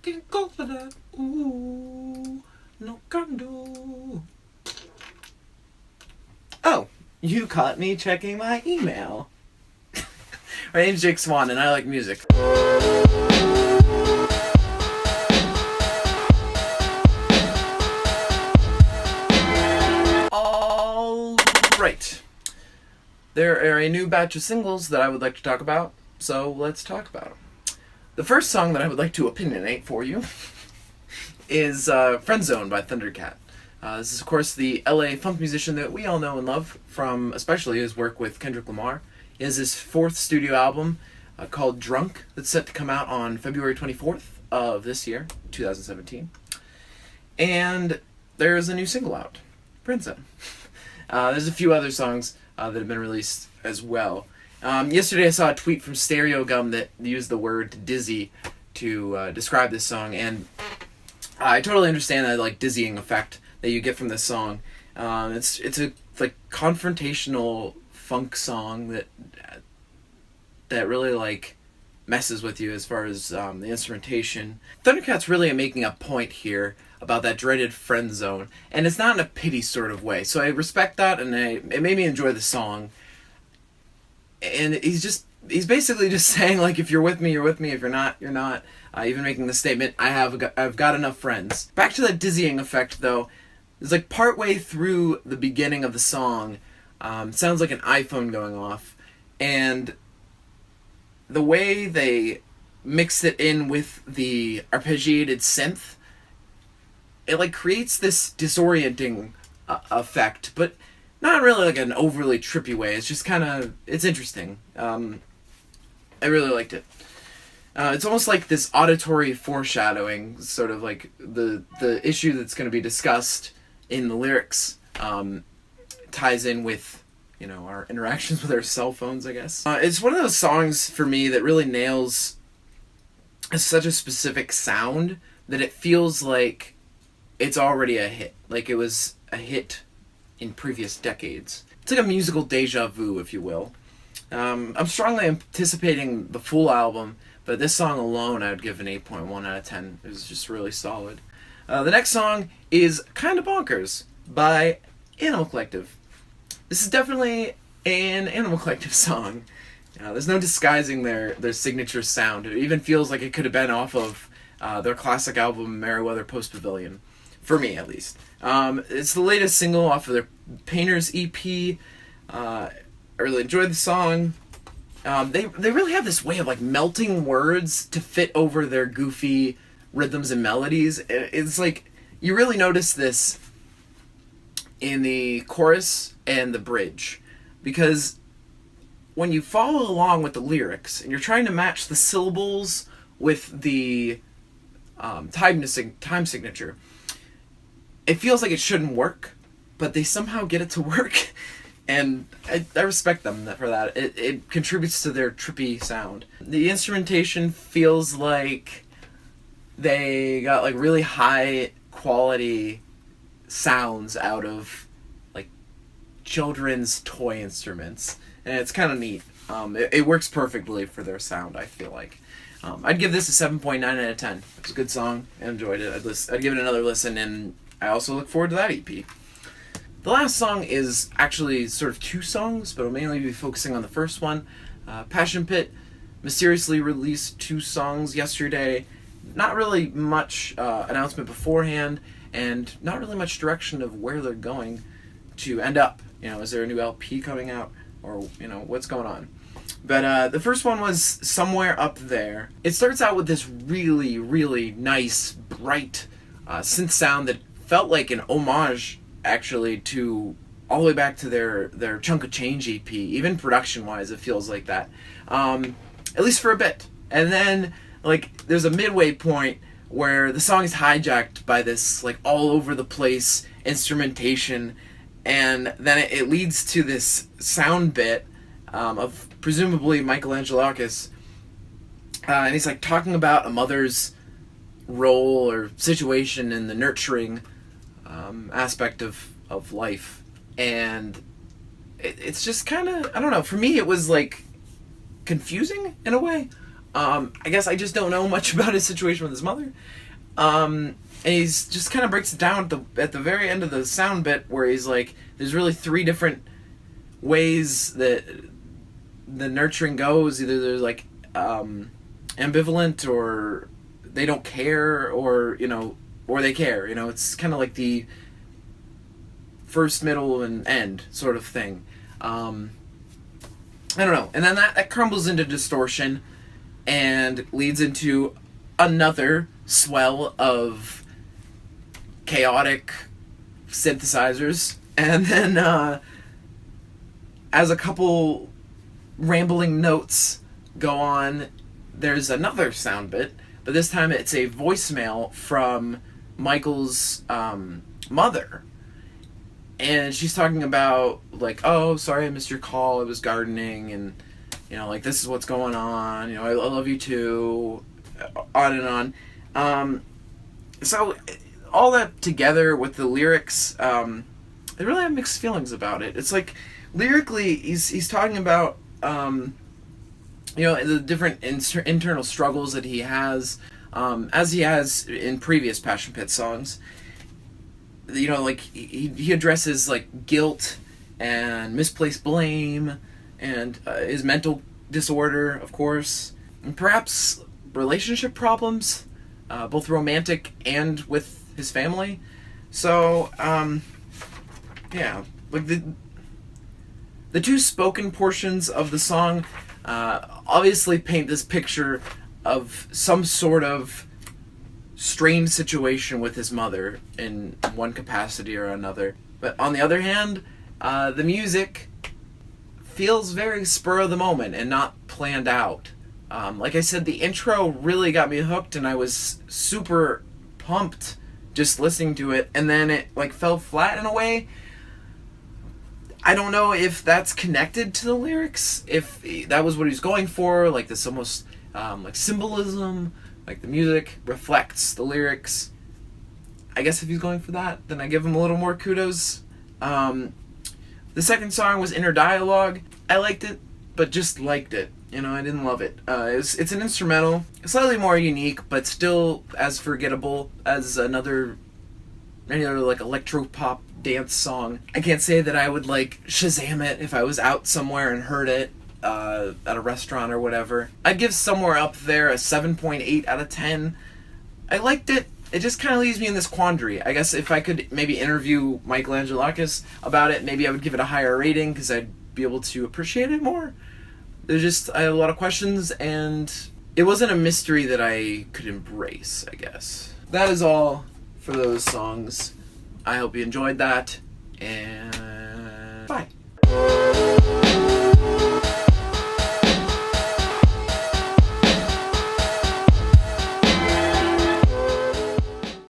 can't go for that. Ooh, no can do. Oh, you caught me checking my email. My name's Jake Swan, and I like music. All right. There are a new batch of singles that I would like to talk about, so let's talk about them. The first song that I would like to opinionate for you is Friend Zone by Thundercat. This is, of course, the LA funk musician that we all know and love from especially his work with Kendrick Lamar. He has his fourth studio album called Drunk that's set to come out on February 24th of this year, 2017. And there's a new single out, Friend Zone. There's a few other songs that have been released as well. Yesterday I saw a tweet from Stereo Gum that used the word dizzy to describe this song, and I totally understand that like dizzying effect that you get from this song. It's a like confrontational funk song that really like messes with you as far as the instrumentation. Thundercat's really making a point here about that dreaded friend zone, and it's not in a pity sort of way. So I respect that, and it made me enjoy the song. And he's basically just saying like, if you're with me, you're with me. If you're not, you're not. Even making the statement, I've got enough friends. Back to that dizzying effect though. It's like partway through the beginning of the song, sounds like an iPhone going off, and the way they mix it in with the arpeggiated synth, it like creates this disorienting effect, but not really like an overly trippy way. It's just it's interesting. I really liked it. It's almost like this auditory foreshadowing, sort of like the issue that's going to be discussed in the lyrics ties in with, our interactions with our cell phones, I guess. It's one of those songs for me that really nails such a specific sound that it feels like it's already a hit. Like it was a hit in previous decades. It's like a musical deja vu, if you will. I'm strongly anticipating the full album, but this song alone I would give an 8.1 out of 10. It was just really solid. The next song is Kinda Bonkers by Animal Collective. This is definitely an Animal Collective song. There's no disguising their signature sound. It even feels like it could have been off of their classic album Merriweather Post Pavilion, for me at least. It's the latest single off of their Painters EP. I really enjoyed the song. They really have this way of like melting words to fit over their goofy rhythms and melodies. It's like you really notice this in the chorus and the bridge, because when you follow along with the lyrics and you're trying to match the syllables with the time signature, it feels like it shouldn't work, but they somehow get it to work. And I respect them for that. It contributes to their trippy sound. The instrumentation feels like they got like really high quality sounds out of like children's toy instruments. And it's kind of neat. It works perfectly for their sound, I feel like. I'd give this a 7.9 out of 10. It's a good song. I enjoyed it. I'd give it another listen, and I also look forward to that EP. The last song is actually sort of two songs, but I'll mainly be focusing on the first one. Passion Pit mysteriously released 2 songs yesterday. Not really much announcement beforehand, and not really much direction of where they're going to end up. Is there a new LP coming out, or what's going on? But the first one was Somewhere Up There. It starts out with this really, really nice, bright synth sound that felt like an homage, actually, to all the way back to their Chunk of Change EP. Even production-wise, it feels like that. At least for a bit. And then, like, there's a midway point where the song is hijacked by this, like, all-over-the-place instrumentation, and then it leads to this sound bit of presumably Michael Angelakis, and he's, like, talking about a mother's role or situation in the nurturing aspect of life, and it's just kind of, I don't know, for me it was like confusing in a way. I guess I just don't know much about his situation with his mother. And he's just kind of breaks it down at the very end of the sound bit, where he's like, there's really 3 different ways that the nurturing goes. Either there's like ambivalent, or they don't care, or or they care. It's kind of like the first, middle, and end sort of thing. I don't know. And then that crumbles into distortion and leads into another swell of chaotic synthesizers. And then as a couple rambling notes go on, there's another sound bit, but this time it's a voicemail from Michael's mother. And she's talking about, like, oh, sorry I missed your call, I was gardening, and, like, this is what's going on, I love you too, on and on. So, all that together with the lyrics, I really have mixed feelings about it. It's like, lyrically, he's talking about, the different internal struggles that he has, as he has in previous Passion Pit songs. Like, he addresses, like, guilt and misplaced blame and his mental disorder, of course, and perhaps relationship problems, both romantic and with his family. So, yeah, like, the 2 spoken portions of the song obviously paint this picture of some sort of strained situation with his mother in one capacity or another. But on the other hand, the music feels very spur of the moment and not planned out. Like I said, the intro really got me hooked, and I was super pumped just listening to it, and then it like fell flat in a way. I don't know if that's connected to the lyrics, if that was what he was going for, like this almost like symbolism, like the music reflects the lyrics. I guess if he's going for that, then I give him a little more kudos. The second song was Inner Dialogue. I liked it, but just liked it. I didn't love it. It's an instrumental, slightly more unique, but still as forgettable as any other like electro pop dance song. I can't say that I would like Shazam it if I was out somewhere and heard it at a restaurant or whatever. I'd give somewhere up there a 7.8 out of 10. I liked it. It just kind of leaves me in this quandary. I guess if I could maybe interview Michael Angelakis about it, maybe I would give it a higher rating because I'd be able to appreciate it more. I had a lot of questions, and it wasn't a mystery that I could embrace, I guess. That is all for those songs. I hope you enjoyed that, and bye.